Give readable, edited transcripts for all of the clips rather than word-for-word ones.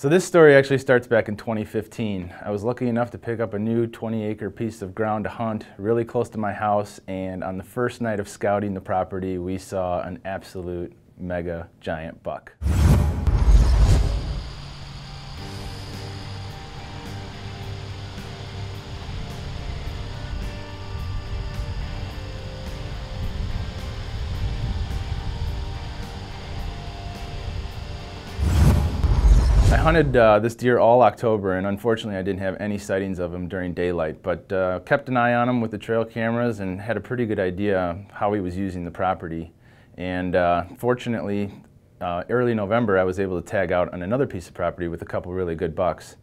So this story actually starts back in 2015. I was lucky enough to pick up a new 20-acre piece of ground to hunt really close to my house, and on the first night of scouting the property, we saw an absolute mega giant buck. I hunted this deer all October, and unfortunately I didn't have any sightings of him during daylight, but kept an eye on him with the trail cameras and had a pretty good idea how he was using the property. And fortunately, early November I was able to tag out on another piece of property with a couple really good bucks.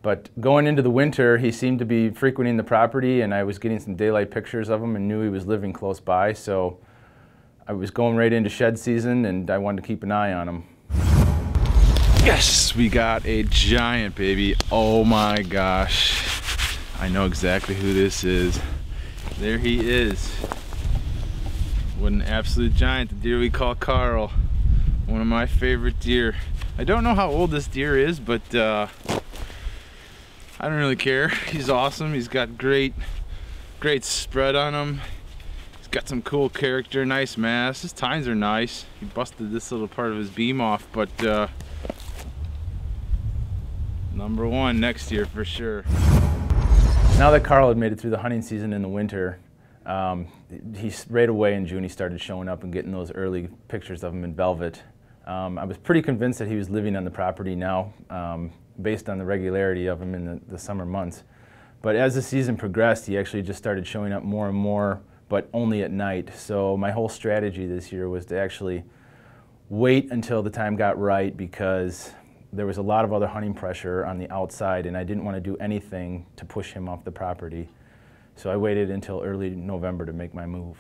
But going into the winter, he seemed to be frequenting the property, and I was getting some daylight pictures of him and knew he was living close by, so I was going right into shed season and I wanted to keep an eye on him. Yes, we got a giant, baby. Oh my gosh. I know exactly who this is. There he is. What an absolute giant, the deer we call Karl. One of my favorite deer. I don't know how old this deer is, but I don't really care. He's awesome. He's got great spread on him. He's got some cool character, nice mass. His tines are nice. He busted this little part of his beam off, but number one next year for sure. Now that Karl had made it through the hunting season in the winter, right away in June he started showing up and getting those early pictures of him in velvet. I was pretty convinced that he was living on the property now, based on the regularity of him in the summer months. But as the season progressed, he actually just started showing up more and more, but only at night. So my whole strategy this year was to actually wait until the time got right, because there was a lot of other hunting pressure on the outside and I didn't want to do anything to push him off the property. So I waited until early November to make my move.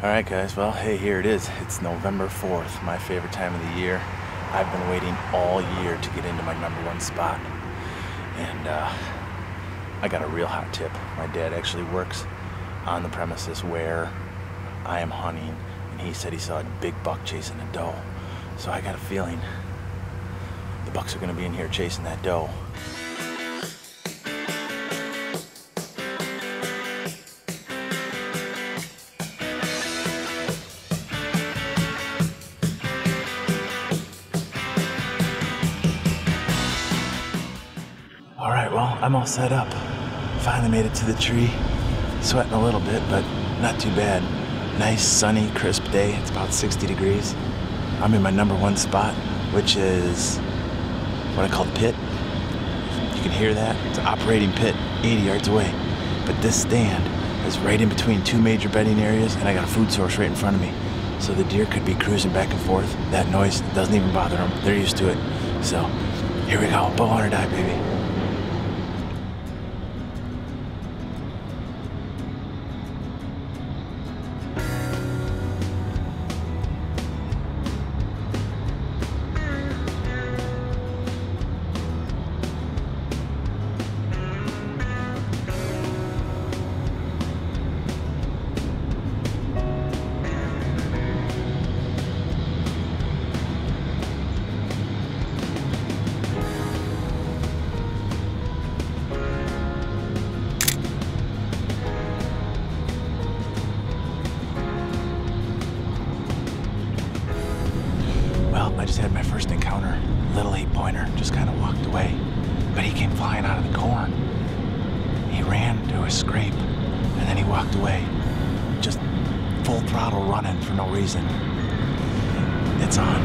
All right guys, well hey, here it is. It's November 4th, my favorite time of the year. I've been waiting all year to get into my #1 spot. And I got a real hot tip. My dad actually works on the premises where I am hunting, and he said he saw a big buck chasing a doe. So I got a feeling the bucks are gonna be in here chasing that doe. All right, well, I'm all set up. Finally made it to the tree. Sweating a little bit, but not too bad. Nice, sunny, crisp day. It's about 60 degrees. I'm in my #1 spot, which is what I call the pit. You can hear that. It's an operating pit 80 yards away. But this stand is right in between two major bedding areas, and I got a food source right in front of me. So the deer could be cruising back and forth. That noise doesn't even bother them. They're used to it. So here we go. Bowhunt or die, baby. I just had my first encounter. Little 8-pointer just kind of walked away, but he came flying out of the corn. He ran to a scrape, and then he walked away. Just full throttle running for no reason. It's on.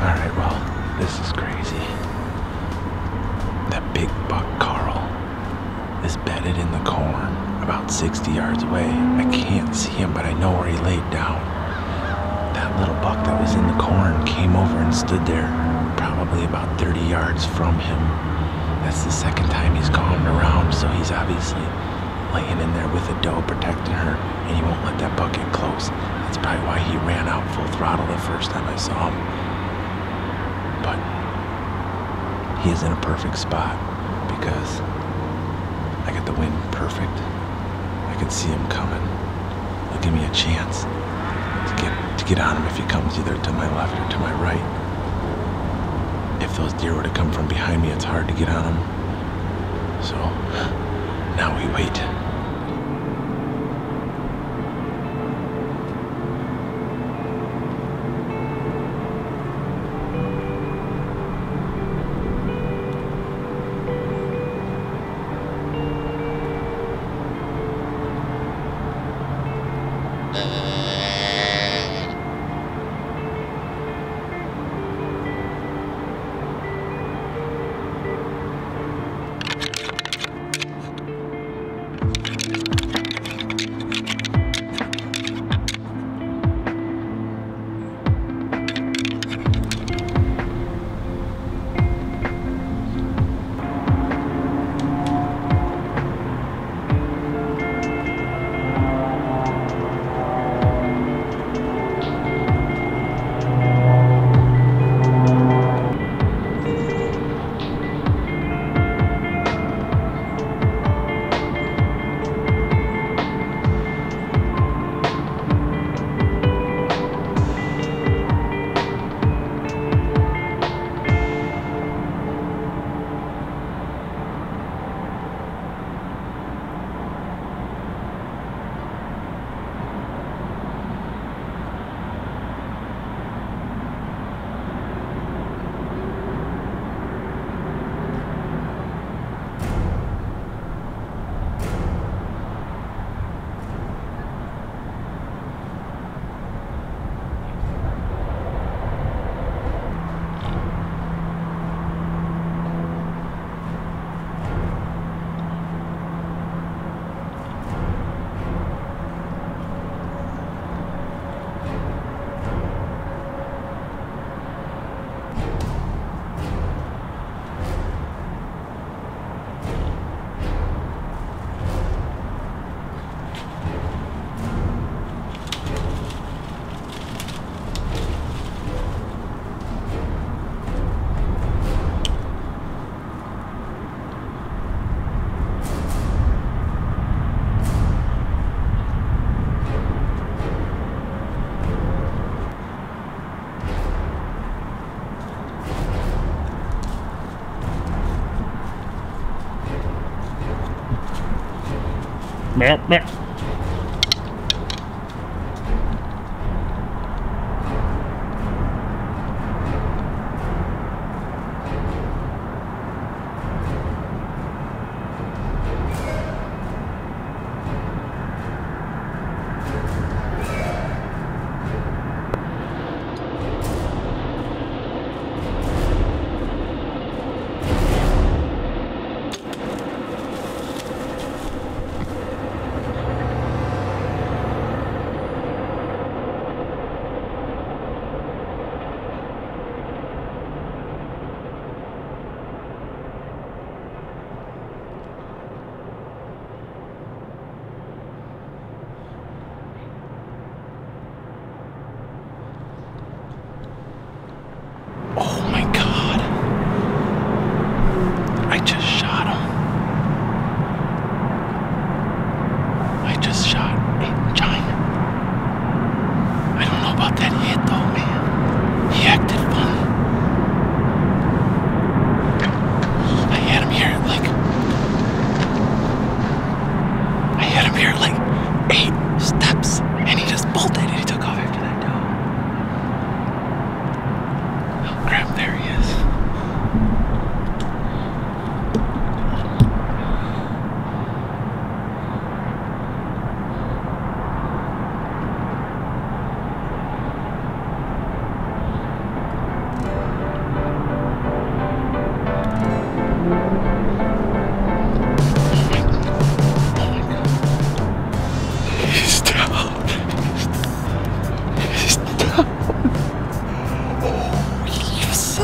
Alright, well, this is crazy. That big buck Karl is bedded in the corn about 60 yards away. I can't see him, but I know where he laid down. That little buck that was in the corn came over and stood there probably about 30 yards from him. That's the second time he's calmed around, so he's obviously laying in there with a doe protecting her, and he won't let that buck get close. That's probably why he ran out full throttle the first time I saw him. But he is in a perfect spot because I got the wind perfect. I can see him coming. It'll give me a chance to get on him if he comes either to my left or to my right. If those deer were to come from behind me, it's hard to get on them. So now we wait.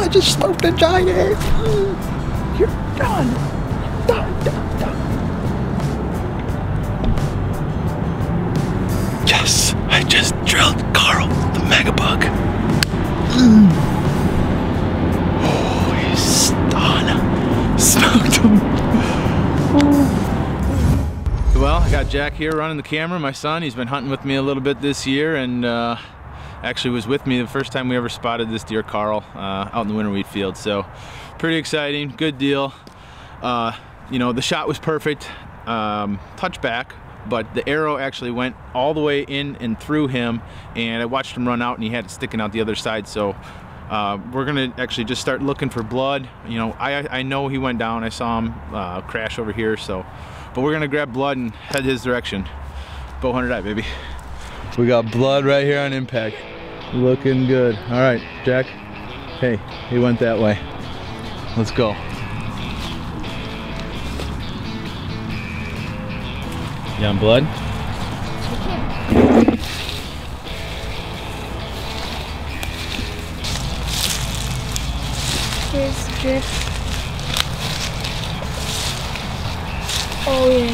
I just smoked a giant. You're done. Done. Yes, I just drilled Karl, the megabug. Oh, he's stunning. choked him. Well, I got Jack here running the camera, my son. He's been hunting with me a little bit this year, and actually was with me the first time we ever spotted this deer, Karl, out in the winter wheat field. So pretty exciting, good deal. You know, the shot was perfect, touchback, but the arrow actually went all the way in and through him, and I watched him run out and he had it sticking out the other side. So we're gonna actually just start looking for blood. You know, I know he went down. I saw him crash over here, so, but we're gonna grab blood and head his direction. Bow hunter die, baby. We got blood right here on impact. Looking good. All right, Jack. Hey, he went that way. Let's go. You on blood? Here's drift. Oh yeah.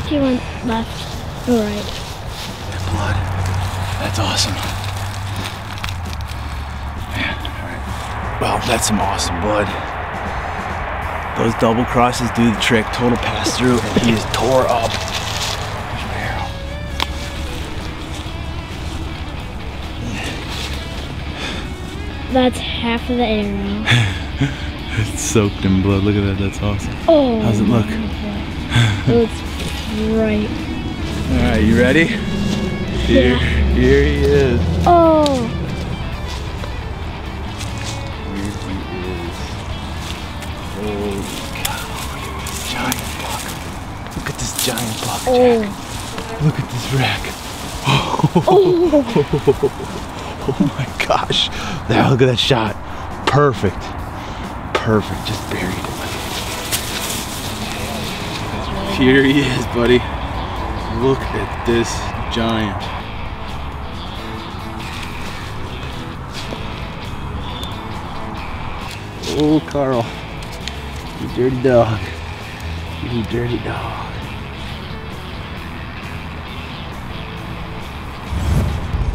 He went left or right. Blood. That's awesome. Man, alright. Well, that's some awesome blood. Those double crosses do the trick. Total pass through, and he is tore up. There's my arrow. That's half of the arrow. It's soaked in blood. Look at that. That's awesome. Oh. How's it look? It looks bright. All right, you ready? Here he is. Oh. Look at this giant buck, Oh. Jack. Look at this rack. Oh my gosh. Now look at that shot. Perfect. Perfect. Just buried it. Here he is, buddy. Look at this giant. Oh, Karl. You dirty dog. You dirty dog.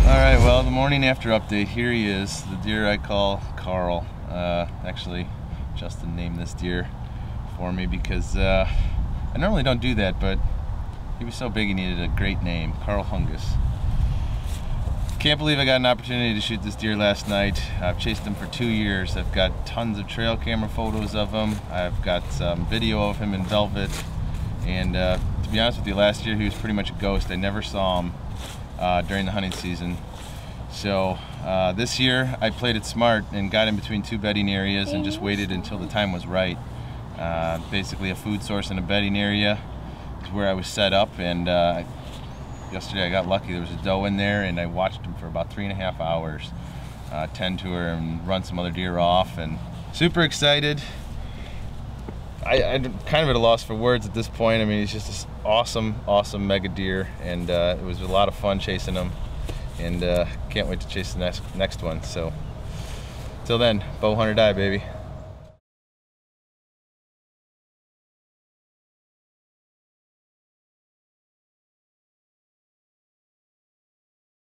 Alright, well, the morning after update, here he is, the deer I call Karl. Actually, Justin named this deer for me because I normally don't do that, but he was so big he needed a great name, Karl Hungus. Can't believe I got an opportunity to shoot this deer last night. I've chased him for 2 years. I've got tons of trail camera photos of him. I've got some video of him in velvet. And to be honest with you, last year he was pretty much a ghost. I never saw him during the hunting season. So this year I played it smart and got in between 2 bedding areas and just waited until the time was right. Basically a food source and a bedding area is where I was set up, and yesterday I got lucky. There was a doe in there and I watched him for about 3.5 hours, tend to her and run some other deer off, and super excited. I'm kind of at a loss for words at this point. I mean, he's just this awesome mega deer, and it was a lot of fun chasing him, and can't wait to chase the next one. So till then, bow hunter die, baby.